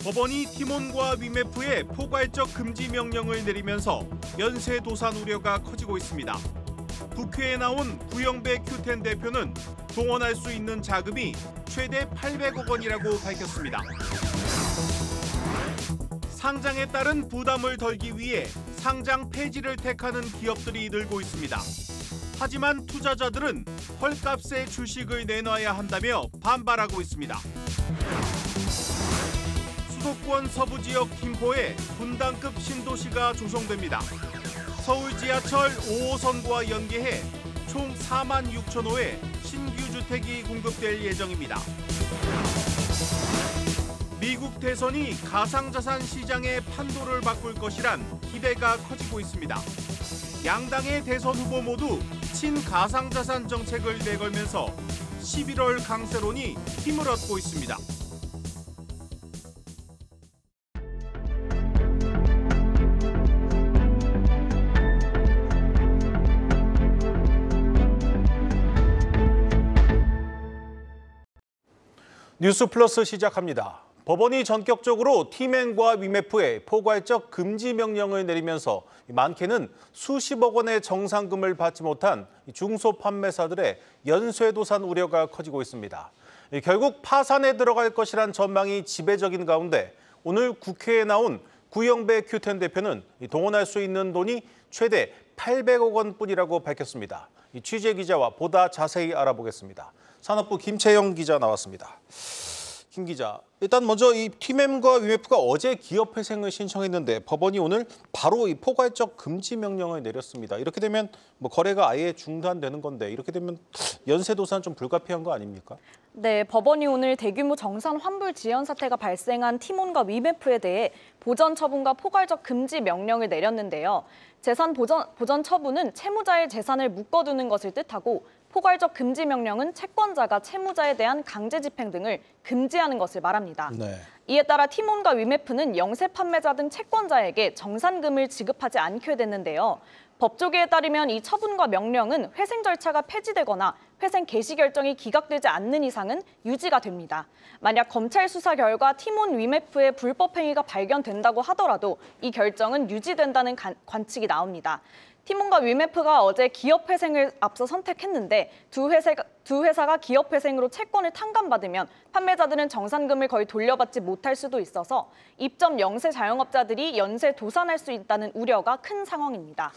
법원이 티몬과 위메프에 포괄적 금지 명령을 내리면서 연쇄도산 우려가 커지고 있습니다. 국회에 나온 구영배 큐텐 대표는 동원할 수 있는 자금이 최대 800억 원이라고 밝혔습니다. 상장에 따른 부담을 덜기 위해 상장 폐지를 택하는 기업들이 늘고 있습니다. 하지만 투자자들은 헐값에 주식을 내놔야 한다며 반발하고 있습니다. 수도권 서부 지역 김포에 분당급 신도시가 조성됩니다. 서울 지하철 5호선과 연계해 총 4만 6천 호의 신규 주택이 공급될 예정입니다. 미국 대선이 가상자산 시장의 판도를 바꿀 것이란 기대가 커지고 있습니다. 양당의 대선 후보 모두 친가상자산 정책을 내걸면서 11월 강세론이 힘을 얻고 있습니다. 뉴스 플러스 시작합니다. 법원이 전격적으로 티맨과 위메프에 포괄적 금지 명령을 내리면서 많게는 수십억 원의 정상금을 받지 못한 중소 판매사들의 연쇄도산 우려가 커지고 있습니다. 결국 파산에 들어갈 것이란 전망이 지배적인 가운데 오늘 국회에 나온 구영배 큐텐 대표는 동원할 수 있는 돈이 최대 800억 원뿐이라고 밝혔습니다. 취재 기자와 보다 자세히 알아보겠습니다. 산업부 김채영 기자 나왔습니다. 김 기자, 일단 먼저 이 티맨과 위메프가 어제 기업회생을 신청했는데 법원이 오늘 바로 이 포괄적 금지 명령을 내렸습니다. 이렇게 되면 뭐 거래가 아예 중단되는 건데 이렇게 되면 연쇄도산 좀 불가피한 거 아닙니까? 네, 법원이 오늘 대규모 정산 환불 지연 사태가 발생한 티몬과 위메프에 대해 보전 처분과 포괄적 금지 명령을 내렸는데요. 재산 보전 처분은 채무자의 재산을 묶어두는 것을 뜻하고 포괄적 금지 명령은 채권자가 채무자에 대한 강제 집행 등을 금지하는 것을 말합니다. 네. 이에 따라 티몬과 위메프는 영세 판매자 등 채권자에게 정산금을 지급하지 않게 됐는데요. 법조계에 따르면 이 처분과 명령은 회생 절차가 폐지되거나 회생 개시 결정이 기각되지 않는 이상은 유지가 됩니다. 만약 검찰 수사 결과 티몬 위메프의 불법 행위가 발견된다고 하더라도 이 결정은 유지된다는 관측이 나옵니다. 티몬과 위메프가 어제 기업회생을 앞서 선택했는데 두 회사가 기업회생으로 채권을 탕감받으면 판매자들은 정산금을 거의 돌려받지 못할 수도 있어서 입점 영세 자영업자들이 연쇄 도산할 수 있다는 우려가 큰 상황입니다.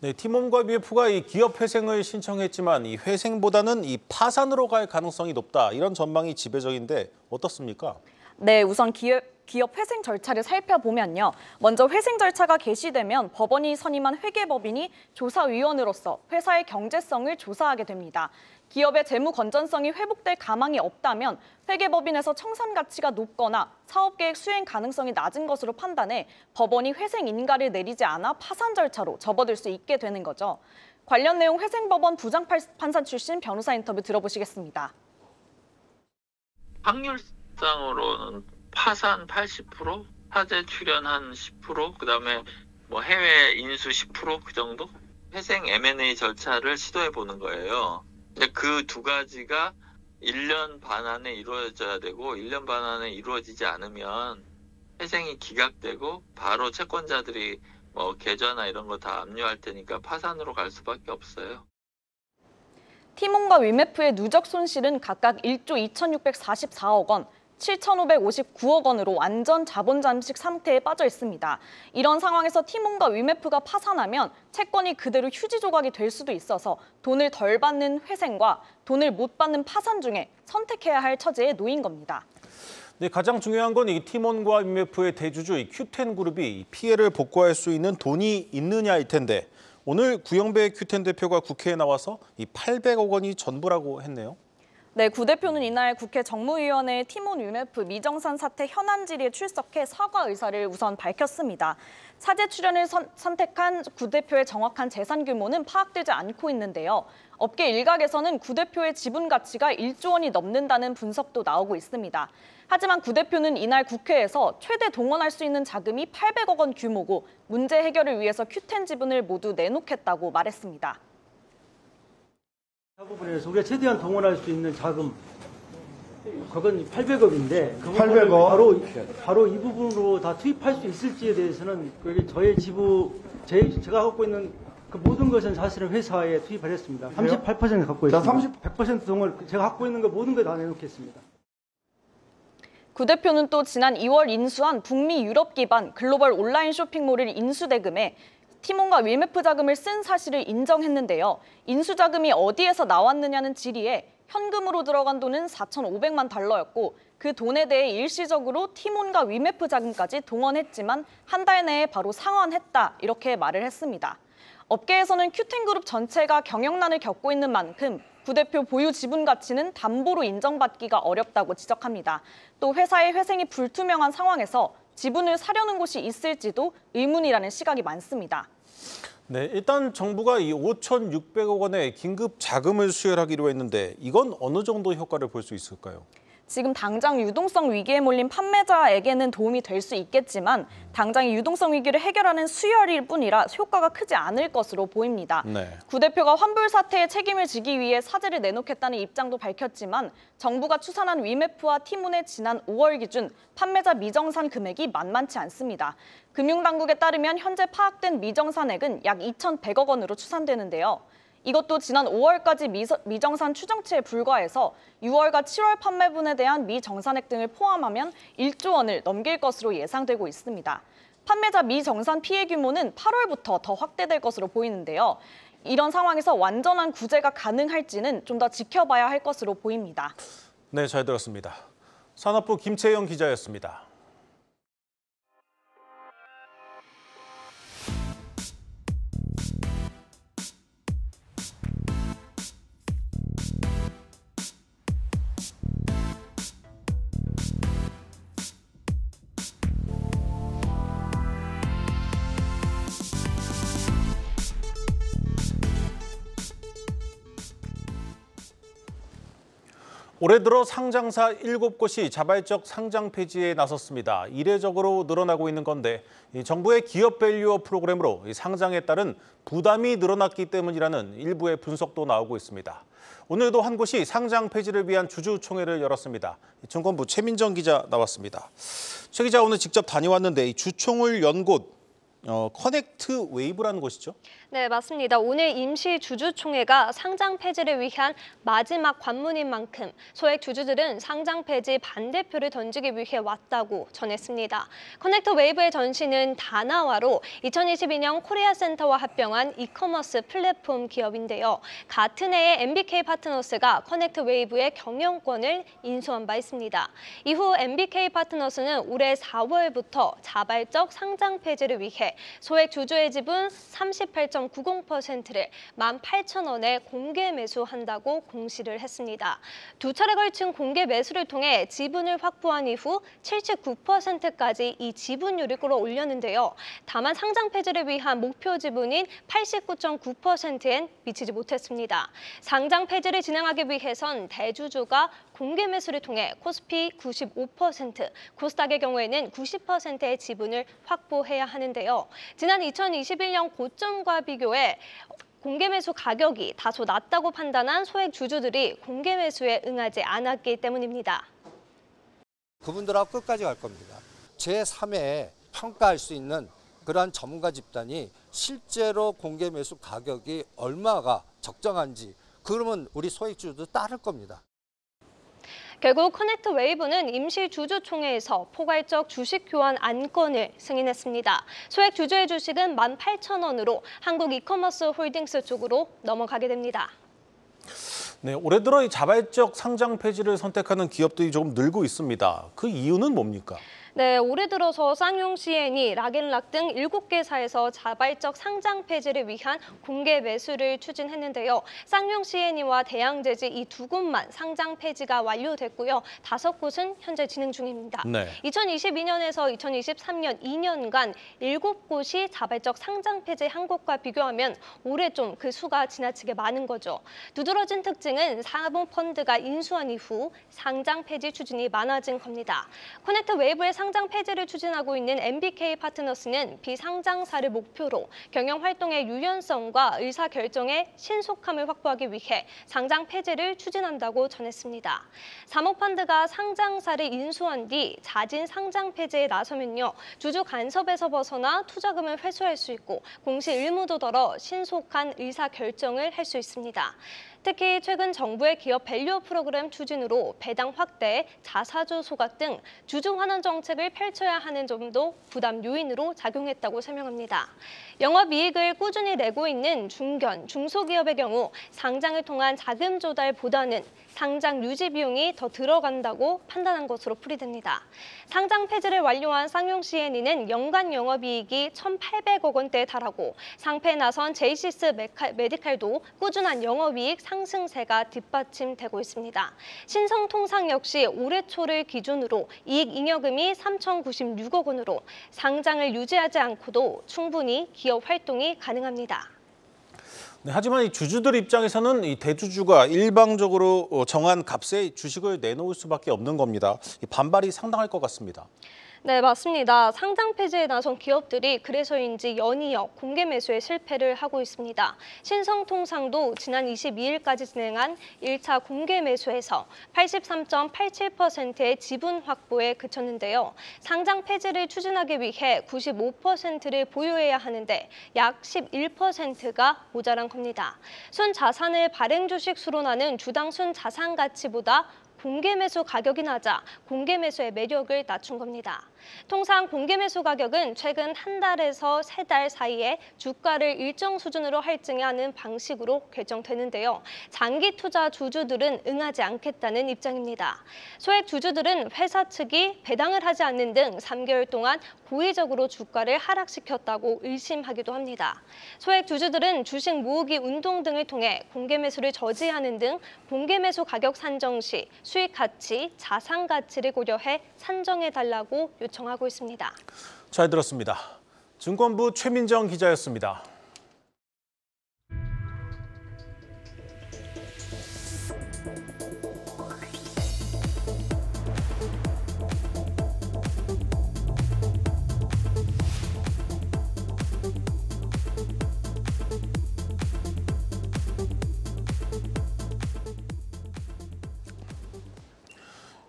네, 티몬과 위메프가 이 기업회생을 신청했지만 이 회생보다는 이 파산으로 갈 가능성이 높다. 이런 전망이 지배적인데 어떻습니까? 네, 우선 기업 회생 절차를 살펴보면요. 먼저 회생 절차가 개시되면 법원이 선임한 회계법인이 조사위원으로서 회사의 경제성을 조사하게 됩니다. 기업의 재무 건전성이 회복될 가망이 없다면 회계법인에서 청산 가치가 높거나 사업계획 수행 가능성이 낮은 것으로 판단해 법원이 회생 인가를 내리지 않아 파산 절차로 접어들 수 있게 되는 거죠. 관련 내용 회생법원 부장판사 출신 변호사 인터뷰 들어보시겠습니다. 확률상으로는 파산 80%, 사재 출연 10%, 그다음에 뭐 해외 인수 10% 그 정도? 회생 M&A 절차를 시도해 보는 거예요. 근데 그 두 가지가 1년 반 안에 이루어져야 되고 1년 반 안에 이루어지지 않으면 회생이 기각되고 바로 채권자들이 뭐 계좌나 이런 거 다 압류할 테니까 파산으로 갈 수밖에 없어요. 티몬과 위메프의 누적 손실은 각각 1조 2,644억 원, 7,559억 원으로 완전 자본 잠식 상태에 빠져 있습니다. 이런 상황에서 티몬과 위메프가 파산하면 채권이 그대로 휴지 조각이 될 수도 있어서 돈을 덜 받는 회생과 돈을 못 받는 파산 중에 선택해야 할 처지에 놓인 겁니다. 네, 가장 중요한 건 이 티몬과 위메프의 대주주 이 큐텐 그룹이 피해를 복구할 수 있는 돈이 있느냐일 텐데 오늘 구영배 큐텐 대표가 국회에 나와서 이 800억 원이 전부라고 했네요. 네, 구 대표는 이날 국회 정무위원회 티몬 위메프 미정산 사태 현안 질의에 출석해 사과 의사를 우선 밝혔습니다. 사제 출연을 선택한 구 대표의 정확한 재산 규모는 파악되지 않고 있는데요. 업계 일각에서는 구 대표의 지분 가치가 1조 원이 넘는다는 분석도 나오고 있습니다. 하지만 구 대표는 이날 국회에서 최대 동원할 수 있는 자금이 800억 원 규모고 문제 해결을 위해서 큐텐 지분을 모두 내놓겠다고 말했습니다. 부분에서 우리가 최대한 동원할 수 있는 자금 그건 800억인데 그 800억? 바로 이 부분으로 다 투입할 수 있을지에 대해서는 그게 저의 제가 갖고 있는 그 모든 것은 사실은 회사에 투입을 했습니다. 38% 갖고 자, 있습니다. 100% 동을 제가 갖고 있는 거 모든 걸 다 내놓겠습니다. 구 대표는 또 지난 2월 인수한 북미 유럽 기반 글로벌 온라인 쇼핑몰을 인수대금해 티몬과 윌메프 자금을 쓴 사실을 인정했는데요. 인수 자금이 어디에서 나왔느냐는 질의에 현금으로 들어간 돈은 4,500만 달러였고 그 돈에 대해 일시적으로 티몬과 윌메프 자금까지 동원했지만 한 달 내에 바로 상환했다 이렇게 말을 했습니다. 업계에서는 큐텐그룹 전체가 경영난을 겪고 있는 만큼 구 대표 보유 지분 가치는 담보로 인정받기가 어렵다고 지적합니다. 또 회사의 회생이 불투명한 상황에서 지분을 사려는 곳이 있을지도 의문이라는 시각이 많습니다. 네, 일단 정부가 이 5,600억 원의 긴급 자금을 수혈하기로 했는데 이건 어느 정도 효과를 볼 수 있을까요? 지금 당장 유동성 위기에 몰린 판매자에게는 도움이 될 수 있겠지만 당장 이 유동성 위기를 해결하는 수혈일 뿐이라 효과가 크지 않을 것으로 보입니다. 네. 구 대표가 환불 사태에 책임을 지기 위해 사죄를 내놓겠다는 입장도 밝혔지만 정부가 추산한 위메프와 티몬의 지난 5월 기준 판매자 미정산 금액이 만만치 않습니다. 금융당국에 따르면 현재 파악된 미정산액은 약 2,100억 원으로 추산되는데요. 이것도 지난 5월까지 미정산 추정치에 불과해서 6월과 7월 판매분에 대한 미정산액 등을 포함하면 1조 원을 넘길 것으로 예상되고 있습니다. 판매자 미정산 피해 규모는 8월부터 더 확대될 것으로 보이는데요. 이런 상황에서 완전한 구제가 가능할지는 좀 더 지켜봐야 할 것으로 보입니다. 네, 잘 들었습니다. 산업부 김채영 기자였습니다. 올해 들어 상장사 7곳이 자발적 상장 폐지에 나섰습니다. 이례적으로 늘어나고 있는 건데 정부의 기업 밸류업 프로그램으로 상장에 따른 부담이 늘어났기 때문이라는 일부의 분석도 나오고 있습니다. 오늘도 한 곳이 상장 폐지를 위한 주주총회를 열었습니다. 증권부 최민정 기자 나왔습니다. 최 기자 오늘 직접 다녀왔는데 이 주총을 연 곳 커넥트 웨이브라는 곳이죠? 네, 맞습니다. 오늘 임시 주주총회가 상장 폐지를 위한 마지막 관문인 만큼 소액 주주들은 상장 폐지 반대표를 던지기 위해 왔다고 전했습니다. 커넥트 웨이브의 전신은 다나와로 2022년 코리아 센터와 합병한 이커머스 플랫폼 기업인데요. 같은 해에 MBK 파트너스가 커넥트 웨이브의 경영권을 인수한 바 있습니다. 이후 MBK 파트너스는 올해 4월부터 자발적 상장 폐지를 위해 소액 주주의 지분 38.90%를 18,000원에 공개 매수한다고 공시를 했습니다. 두 차례 걸친 공개 매수를 통해 지분을 확보한 이후 79%까지 이 지분율을 끌어올렸는데요. 다만 상장 폐지를 위한 목표 지분인 89.9%엔 미치지 못했습니다. 상장 폐지를 진행하기 위해선 대주주가 공개 매수를 통해 코스피 95%, 코스닥의 경우에는 90%의 지분을 확보해야 하는데요. 지난 2021년 고점과 비교해 공개 매수 가격이 다소 낮다고 판단한 소액 주주들이 공개 매수에 응하지 않았기 때문입니다. 그분들하고 끝까지 갈 겁니다. 제3의 평가할 수 있는 그러한 전문가 집단이 실제로 공개 매수 가격이 얼마가 적정한지 그러면 우리 소액 주주도 따를 겁니다. 결국 커넥트 웨이브는 임시 주주총회에서 포괄적 주식 교환 안건을 승인했습니다. 소액 주주의 주식은 18,000원으로 한국 이커머스 홀딩스 쪽으로 넘어가게 됩니다. 네, 올해 들어 이 자발적 상장 폐지를 선택하는 기업들이 조금 늘고 있습니다. 그 이유는 뭡니까? 네, 올해 들어서 쌍용 CN이 락앤락 등 7개사에서 자발적 상장 폐지를 위한 공개 매수를 추진했는데요. 쌍용 CN이와 대양제지 이 두 곳만 상장 폐지가 완료됐고요. 5곳은 현재 진행 중입니다. 네. 2022년에서 2023년 2년간 7곳이 자발적 상장 폐지한 것과 비교하면 올해 좀 그 수가 지나치게 많은 거죠. 두드러진 특징은 사모펀드가 인수한 이후 상장 폐지 추진이 많아진 겁니다. 커넥트 웨이브의 상장 폐지를 추진하고 있는 MBK 파트너스는 비상장사를 목표로 경영 활동의 유연성과 의사결정의 신속함을 확보하기 위해 상장 폐지를 추진한다고 전했습니다. 사모펀드가 상장사를 인수한 뒤 자진 상장 폐지에 나서면요, 주주 간섭에서 벗어나 투자금을 회수할 수 있고 공시 의무도 덜어 신속한 의사결정을 할 수 있습니다. 특히 최근 정부의 기업 밸류 프로그램 추진으로 배당 확대, 자사주 소각 등 주주 환원 정책을 펼쳐야 하는 점도 부담 요인으로 작용했다고 설명합니다. 영업이익을 꾸준히 내고 있는 중견, 중소기업의 경우 상장을 통한 자금 조달보다는 상장 유지 비용이 더 들어간다고 판단한 것으로 풀이됩니다. 상장 폐지를 완료한 쌍용 C&E는 연간 영업이익이 1,800억 원대에 달하고 상패에 나선 제이시스 메디칼도 꾸준한 영업이익 상승세가 뒷받침되고 있습니다. 신성통상 역시 올해 초를 기준으로 이익 잉여금이 3,096억 원으로 상장을 유지하지 않고도 충분히 기업 활동이 가능합니다. 네, 하지만 이 주주들 입장에서는 이 대주주가 일방적으로 정한 값에 주식을 내놓을 수밖에 없는 겁니다. 이 반발이 상당할 것 같습니다. 네, 맞습니다. 상장 폐지에 나선 기업들이 그래서인지 연이어 공개 매수에 실패를 하고 있습니다. 신성통상도 지난 22일까지 진행한 1차 공개 매수에서 83.87%의 지분 확보에 그쳤는데요. 상장 폐지를 추진하기 위해 95%를 보유해야 하는데 약 11%가 모자란 겁니다. 순자산을 발행 주식 수로 나는 주당 순자산 가치보다 공개 매수 가격이 낮아 공개 매수의 매력을 낮춘 겁니다. 통상 공개 매수 가격은 최근 한 달에서 세 달 사이에 주가를 일정 수준으로 할증하는 방식으로 결정되는데요. 장기 투자 주주들은 응하지 않겠다는 입장입니다. 소액 주주들은 회사 측이 배당을 하지 않는 등 3개월 동안 고의적으로 주가를 하락시켰다고 의심하기도 합니다. 소액 주주들은 주식 모으기 운동 등을 통해 공개 매수를 저지하는 등 공개 매수 가격 산정 시 수익 가치, 자산 가치를 고려해 산정해달라고 요청하고 있습니다. 잘 들었습니다. 증권부 최민정 기자였습니다.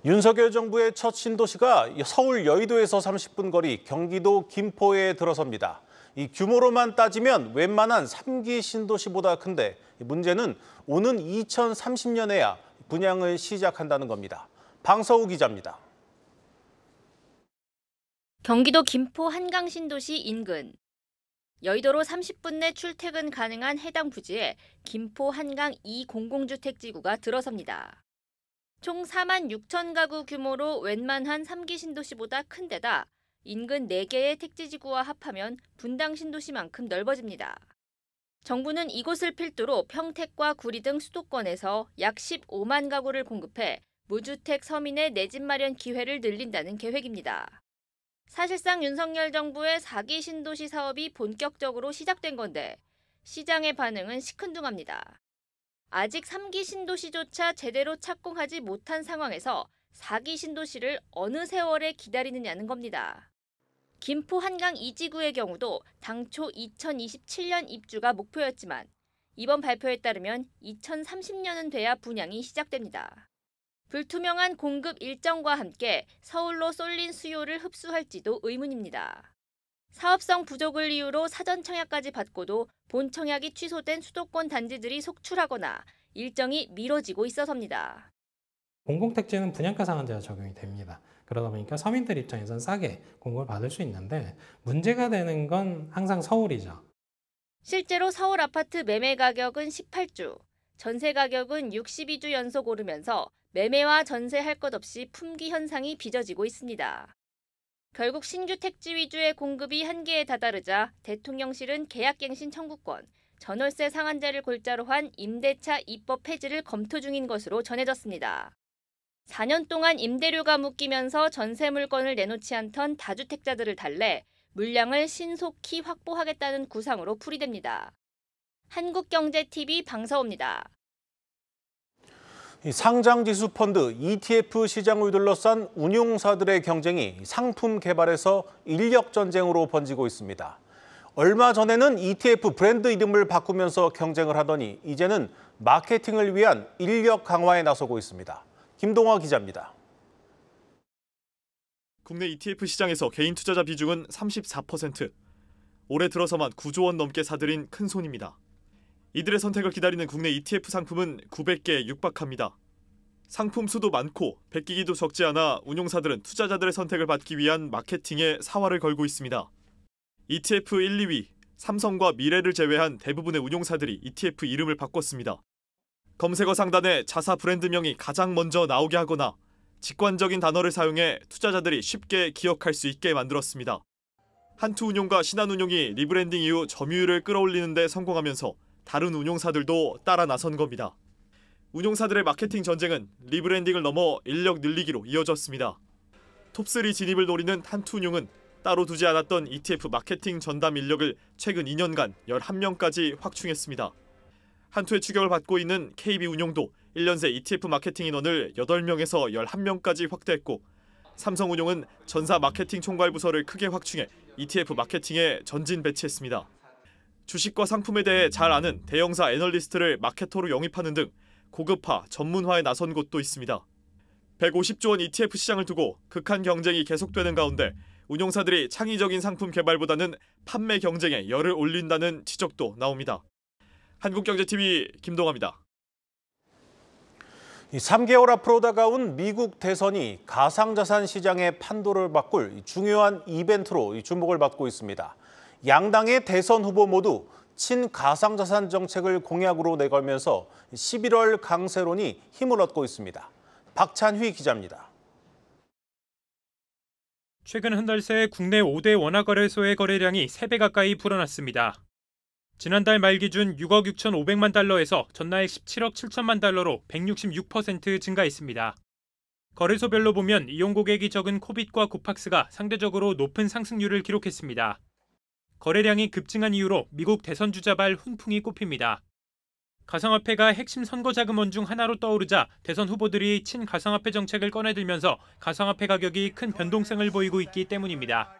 윤석열 정부의 첫 신도시가 서울 여의도에서 30분 거리 경기도 김포에 들어섭니다. 이 규모로만 따지면 웬만한 3기 신도시보다 큰데 문제는 오는 2030년에야 분양을 시작한다는 겁니다. 방서우 기자입니다. 경기도 김포 한강 신도시 인근. 여의도로 30분 내 출퇴근 가능한 해당 부지에 김포 한강 2공공주택지구가 들어섭니다. 총 4만 6천 가구 규모로 웬만한 3기 신도시보다 큰 데다 인근 4개의 택지지구와 합하면 분당 신도시만큼 넓어집니다. 정부는 이곳을 필두로 평택과 구리 등 수도권에서 약 15만 가구를 공급해 무주택 서민의 내 집 마련 기회를 늘린다는 계획입니다. 사실상 윤석열 정부의 4기 신도시 사업이 본격적으로 시작된 건데 시장의 반응은 시큰둥합니다. 아직 3기 신도시조차 제대로 착공하지 못한 상황에서 4기 신도시를 어느 세월에 기다리느냐는 겁니다. 김포 한강 2지구의 경우도 당초 2027년 입주가 목표였지만 이번 발표에 따르면 2030년은 돼야 분양이 시작됩니다. 불투명한 공급 일정과 함께 서울로 쏠린 수요를 흡수할지도 의문입니다. 사업성 부족을 이유로 사전 청약까지 받고도 본 청약이 취소된 수도권 단지들이 속출하거나 일정이 미뤄지고 있어서입니다. 공공택지는 분양가 상한제가 적용이 됩니다. 그러다 보니까 서민들 입장에선 싸게 공급을 받을 수 있는데 문제가 되는 건 항상 서울이죠. 실제로 서울 아파트 매매 가격은 18주, 전세 가격은 62주 연속 오르면서 매매와 전세할 것 없이 품귀 현상이 빚어지고 있습니다. 결국 신규 택지 위주의 공급이 한계에 다다르자 대통령실은 계약갱신 청구권, 전월세 상한제를 골자로 한 임대차 입법 폐지를 검토 중인 것으로 전해졌습니다. 4년 동안 임대료가 묶이면서 전세 물건을 내놓지 않던 다주택자들을 달래 물량을 신속히 확보하겠다는 구상으로 풀이됩니다. 한국경제TV 방서우입니다. 상장지수 펀드 ETF 시장을 둘러싼 운용사들의 경쟁이 상품 개발에서 인력 전쟁으로 번지고 있습니다. 얼마 전에는 ETF 브랜드 이름을 바꾸면서 경쟁을 하더니 이제는 마케팅을 위한 인력 강화에 나서고 있습니다. 김동화 기자입니다. 국내 ETF 시장에서 개인 투자자 비중은 34%. 올해 들어서만 9조 원 넘게 사들인 큰 손입니다. 이들의 선택을 기다리는 국내 ETF 상품은 900개에 육박합니다. 상품 수도 많고 베끼기도 적지 않아 운용사들은 투자자들의 선택을 받기 위한 마케팅에 사활을 걸고 있습니다. ETF 1, 2위, 삼성과 미래를 제외한 대부분의 운용사들이 ETF 이름을 바꿨습니다. 검색어 상단에 자사 브랜드명이 가장 먼저 나오게 하거나 직관적인 단어를 사용해 투자자들이 쉽게 기억할 수 있게 만들었습니다. 한투운용과 신한운용이 리브랜딩 이후 점유율을 끌어올리는 데 성공하면서 다른 운용사들도 따라 나선 겁니다. 운용사들의 마케팅 전쟁은 리브랜딩을 넘어 인력 늘리기로 이어졌습니다. 톱3 진입을 노리는 한투운용은 따로 두지 않았던 ETF 마케팅 전담 인력을 최근 2년간 11명까지 확충했습니다. 한투의 추격을 받고 있는 KB운용도 1년 새 ETF 마케팅 인원을 8명에서 11명까지 확대했고, 삼성운용은 전사 마케팅 총괄 부서를 크게 확충해 ETF 마케팅에 전진 배치했습니다. 주식과 상품에 대해 잘 아는 대형사 애널리스트를 마케터로 영입하는 등 고급화, 전문화에 나선 곳도 있습니다. 150조 원 ETF 시장을 두고 극한 경쟁이 계속되는 가운데 운용사들이 창의적인 상품 개발보다는 판매 경쟁에 열을 올린다는 지적도 나옵니다. 한국경제TV 김동아입니다. 3개월 앞으로 다가온 미국 대선이 가상자산 시장의 판도를 바꿀 중요한 이벤트로 주목을 받고 있습니다. 양당의 대선 후보 모두 친가상자산 정책을 공약으로 내걸면서 11월 강세론이 힘을 얻고 있습니다. 박찬휘 기자입니다. 최근 한 달 새 국내 5대 원화거래소의 거래량이 3배 가까이 불어났습니다. 지난달 말 기준 6억 6,500만 달러에서 전날 17억 7천만 달러로 166% 증가했습니다. 거래소별로 보면 이용 고객이 적은 코빗과 코팍스가 상대적으로 높은 상승률을 기록했습니다. 거래량이 급증한 이유로 미국 대선 주자발 훈풍이 꼽힙니다. 가상화폐가 핵심 선거 자금원 중 하나로 떠오르자 대선 후보들이 친가상화폐 정책을 꺼내들면서 가상화폐 가격이 큰 변동성을 보이고 있기 때문입니다.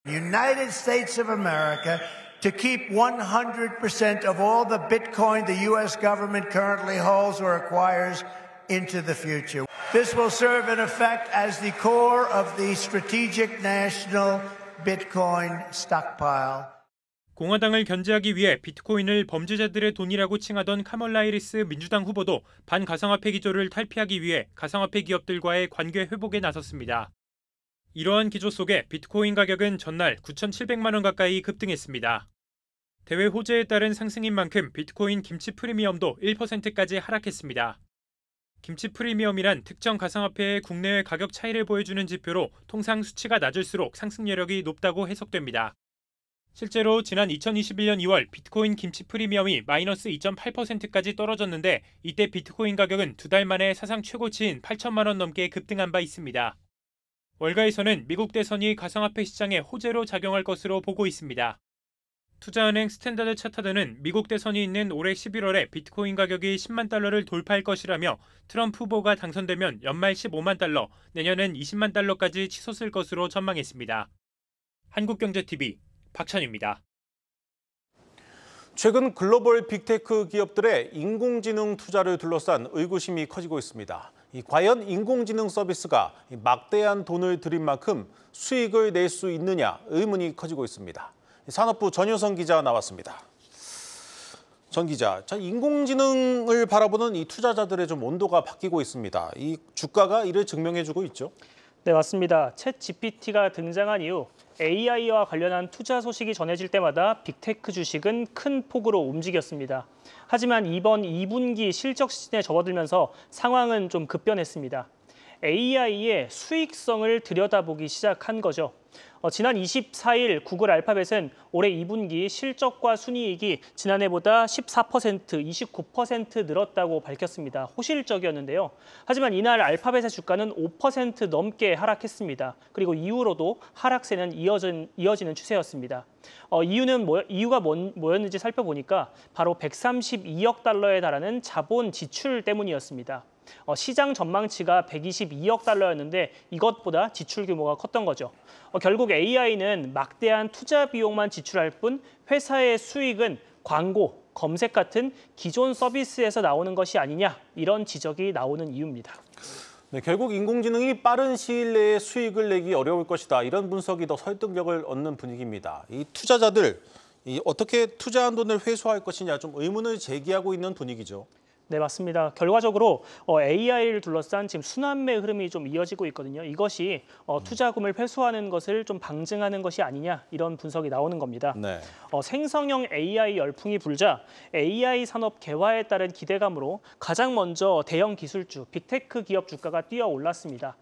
United States of America to keep 100% of all the Bitcoin the U.S. government currently holds or acquires into the future. This will serve in effect as the core of the strategic national Bitcoin stockpile. 공화당을 견제하기 위해 비트코인을 범죄자들의 돈이라고 칭하던 카멀라 해리스 민주당 후보도 반가상화폐 기조를 탈피하기 위해 가상화폐 기업들과의 관계 회복에 나섰습니다. 이러한 기조 속에 비트코인 가격은 전날 9,700만 원 가까이 급등했습니다. 대외 호재에 따른 상승인 만큼 비트코인 김치 프리미엄도 1%까지 하락했습니다. 김치 프리미엄이란 특정 가상화폐의 국내외 가격 차이를 보여주는 지표로 통상 수치가 낮을수록 상승 여력이 높다고 해석됩니다. 실제로 지난 2021년 2월 비트코인 김치 프리미엄이 마이너스 2.8%까지 떨어졌는데 이때 비트코인 가격은 2달 만에 사상 최고치인 8천만 원 넘게 급등한 바 있습니다. 월가에서는 미국 대선이 가상화폐 시장에 호재로 작용할 것으로 보고 있습니다. 투자은행 스탠다드 차터드는 미국 대선이 있는 올해 11월에 비트코인 가격이 10만 달러를 돌파할 것이라며 트럼프 후보가 당선되면 연말 15만 달러, 내년엔 20만 달러까지 치솟을 것으로 전망했습니다. 한국경제TV 박찬입니다. 최근 글로벌 빅테크 기업들의 인공지능 투자를 둘러싼 의구심이 커지고 있습니다. 과연 인공지능 서비스가 막대한 돈을 들인 만큼 수익을 낼 수 있느냐 의문이 커지고 있습니다. 산업부 전효성 기자 나왔습니다. 전 기자, 인공지능을 바라보는 이 투자자들의 좀 온도가 바뀌고 있습니다. 이 주가가 이를 증명해주고 있죠? 네, 맞습니다. 챗 GPT가 등장한 이후 AI와 관련한 투자 소식이 전해질 때마다 빅테크 주식은 큰 폭으로 움직였습니다. 하지만 이번 2분기 실적 시즌에 접어들면서 상황은 좀 급변했습니다. AI의 수익성을 들여다보기 시작한 거죠. 지난 24일 구글 알파벳은 올해 2분기 실적과 순이익이 지난해보다 14%, 29% 늘었다고 밝혔습니다. 호실적이었는데요. 하지만 이날 알파벳의 주가는 5% 넘게 하락했습니다. 그리고 이후로도 하락세는 이어지는 추세였습니다. 이유가 뭐였는지 살펴보니까 바로 132억 달러에 달하는 자본 지출 때문이었습니다. 시장 전망치가 122억 달러였는데 이것보다 지출 규모가 컸던 거죠. 결국 AI는 막대한 투자 비용만 지출할 뿐 회사의 수익은 광고, 검색 같은 기존 서비스에서 나오는 것이 아니냐, 이런 지적이 나오는 이유입니다. 네, 결국 인공지능이 빠른 시일 내에 수익을 내기 어려울 것이다. 이런 분석이 더 설득력을 얻는 분위기입니다. 이 투자자들 어떻게 투자한 돈을 회수할 것이냐 좀 의문을 제기하고 있는 분위기죠. 네, 맞습니다. 결과적으로 AI를 둘러싼 지금 순환매 흐름이 좀 이어지고 있거든요. 이것이 투자금을 회수하는 것을 좀 방증하는 것이 아니냐, 이런 분석이 나오는 겁니다. 네. 생성형 AI 열풍이 불자 AI 산업 개화에 따른 기대감으로 가장 먼저 대형 기술주, 빅테크 기업 주가가 뛰어 올랐습니다.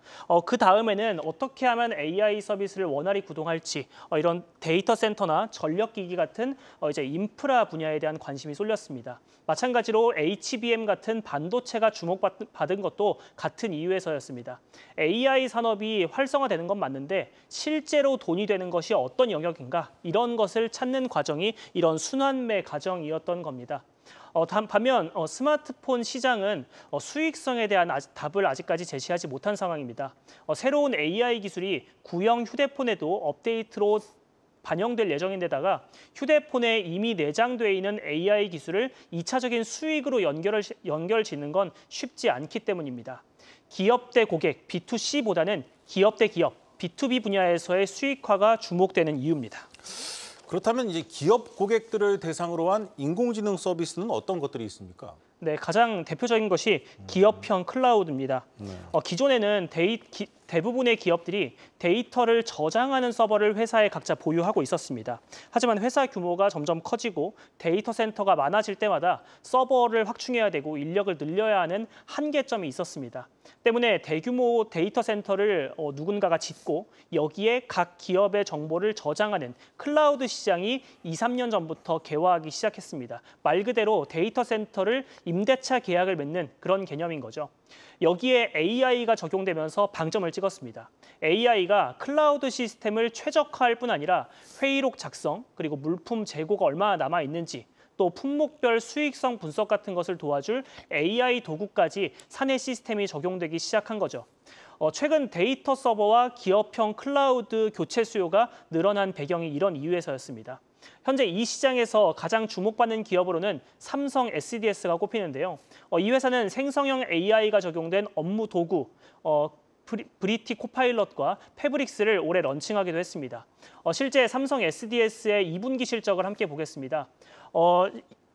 그 다음에는 어떻게 하면 AI 서비스를 원활히 구동할지, 이런 데이터 센터나 전력기기 같은 이제 인프라 분야에 대한 관심이 쏠렸습니다. 마찬가지로 HBM 같은 반도체가 주목받은 것도 같은 이유에서였습니다. AI 산업이 활성화되는 건 맞는데 실제로 돈이 되는 것이 어떤 영역인가, 이런 것을 찾는 과정이 이런 순환매 과정이었던 겁니다. 반면 스마트폰 시장은 수익성에 대한 답을 아직까지 제시하지 못한 상황입니다. 새로운 AI 기술이 구형 휴대폰에도 업데이트로 반영될 예정인데다가 휴대폰에 이미 내장돼 있는 AI 기술을 2차적인 수익으로 연결 짓는 건 쉽지 않기 때문입니다. 기업 대 고객, B2C보다는 기업 대 기업, B2B 분야에서의 수익화가 주목되는 이유입니다. 그렇다면 이제 기업 고객들을 대상으로 한 인공지능 서비스는 어떤 것들이 있습니까? 네, 가장 대표적인 것이 기업형 클라우드입니다. 기존에는 대부분의 기업들이 데이터를 저장하는 서버를 회사에 각자 보유하고 있었습니다. 하지만 회사 규모가 점점 커지고 데이터 센터가 많아질 때마다 서버를 확충해야 되고 인력을 늘려야 하는 한계점이 있었습니다. 때문에 대규모 데이터 센터를 누군가가 짓고 여기에 각 기업의 정보를 저장하는 클라우드 시장이 2, 3년 전부터 개화하기 시작했습니다. 말 그대로 데이터 센터를 임대차 계약을 맺는 그런 개념인 거죠. 여기에 AI가 적용되면서 방점을 찍었습니다. AI가 클라우드 시스템을 최적화할 뿐 아니라 회의록 작성, 그리고 물품 재고가 얼마나 남아 있는지, 또 품목별 수익성 분석 같은 것을 도와줄 AI 도구까지 사내 시스템이 적용되기 시작한 거죠. 최근 데이터 서버와 기업형 클라우드 교체 수요가 늘어난 배경이 이런 이유에서였습니다. 현재 이 시장에서 가장 주목받는 기업으로는 삼성 SDS가 꼽히는데요. 이 회사는 생성형 AI가 적용된 업무 도구, 브리티 코파일럿과 패브릭스를 올해 런칭하기도 했습니다. 실제 삼성 SDS의 2분기 실적을 함께 보겠습니다.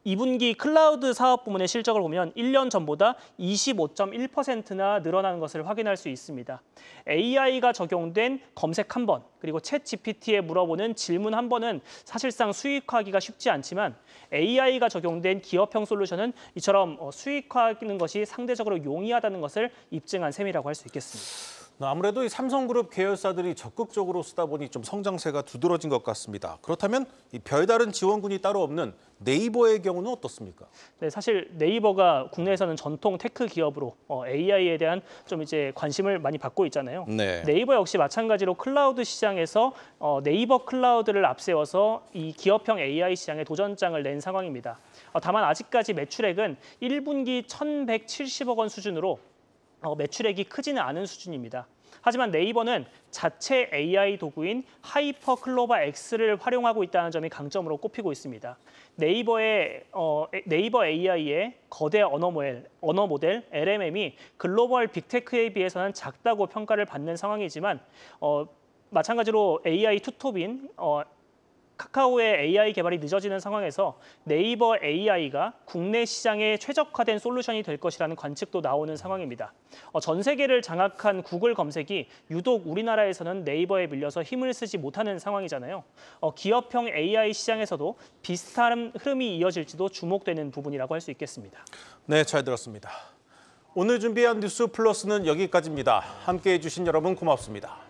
2분기 클라우드 사업 부문의 실적을 보면 1년 전보다 25.1%나 늘어나는 것을 확인할 수 있습니다. AI가 적용된 검색 한 번, 그리고 챗 GPT에 물어보는 질문 한 번은 사실상 수익화하기가 쉽지 않지만 AI가 적용된 기업형 솔루션은 이처럼 수익화하는 것이 상대적으로 용이하다는 것을 입증한 셈이라고 할 수 있겠습니다. 아무래도 이 삼성그룹 계열사들이 적극적으로 쓰다 보니 좀 성장세가 두드러진 것 같습니다. 그렇다면 이 별다른 지원군이 따로 없는 네이버의 경우는 어떻습니까? 네, 사실 네이버가 국내에서는 전통 테크 기업으로 AI에 대한 좀 이제 관심을 많이 받고 있잖아요. 네. 네이버 역시 마찬가지로 클라우드 시장에서 네이버 클라우드를 앞세워서 이 기업형 AI 시장에 도전장을 낸 상황입니다. 다만 아직까지 매출액은 1분기 1,170억 원 수준으로 매출액이 크지는 않은 수준입니다. 하지만 네이버는 자체 AI 도구인 하이퍼 클로바 X를 활용하고 있다는 점이 강점으로 꼽히고 있습니다. 네이버 AI의 거대 언어 모델 LMM이 글로벌 빅테크에 비해서는 작다고 평가를 받는 상황이지만 마찬가지로 AI 투톱인 카카오의 AI 개발이 늦어지는 상황에서 네이버 AI가 국내 시장에 최적화된 솔루션이 될 것이라는 관측도 나오는 상황입니다. 전 세계를 장악한 구글 검색이 유독 우리나라에서는 네이버에 밀려서 힘을 쓰지 못하는 상황이잖아요. 기업형 AI 시장에서도 비슷한 흐름이 이어질지도 주목되는 부분이라고 할 수 있겠습니다. 네, 잘 들었습니다. 오늘 준비한 뉴스 플러스는 여기까지입니다. 함께해 주신 여러분 고맙습니다.